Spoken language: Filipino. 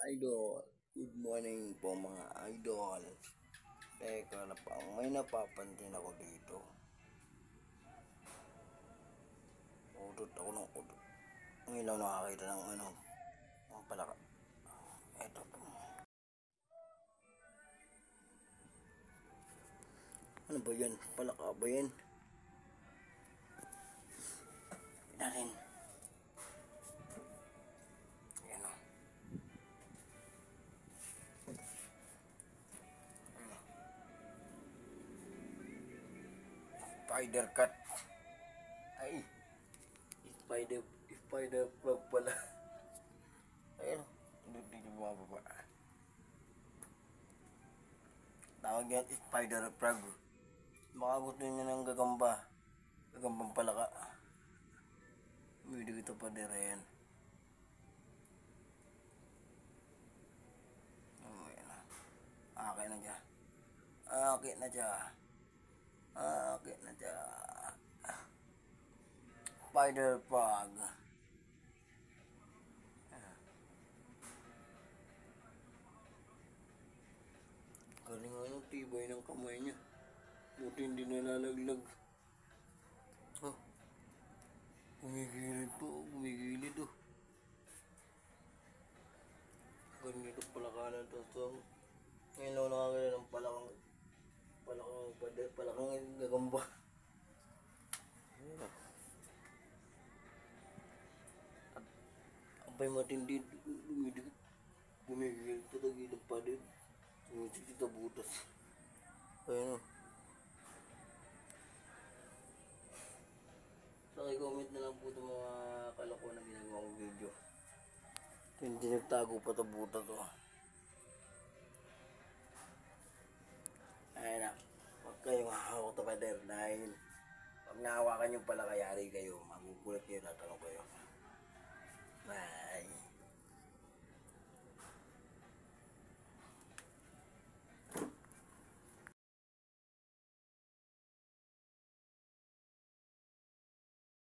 Idol, good morning po mga idol. Teka na pa, may napapansin ako dito. Udot ako ng udot. Ngayon lang nakakita ng ang palaka. Eto po. Ano ba yan? Palaka ba yan? Natin. Ayan o. Spider cat. Ay. Spider frog pala. Ayan o. Hindi niyo bumababa. Tawag yan spider frog. Makagusto niya ng gagamba. Gagambang palaka. Hindi ko pa din rin. Akin na dyan. Akin na dyan. Akin na dyan. Spider frog. Galing nga ng tibay ng kamay niya. Buti hindi nalalaglag. Oh. Gumigilid po. Gumigilid oh. Ganito palakanan to. So, ngayon ako nakakita ng palakang gagamba. At abay matindi. Gumigilid po. Tagilid pa din. Sumisik kita butas. Ayun o. So, i-comment na lang po itong mga kalako na ginagawa kong video. Hindi nagtago pa ito butas o. Ayun na. Huwag kayong hahawak ito pader dahil pag nahawakan nyo pala kayari kayo, magugulat kayo, tatanong kayo.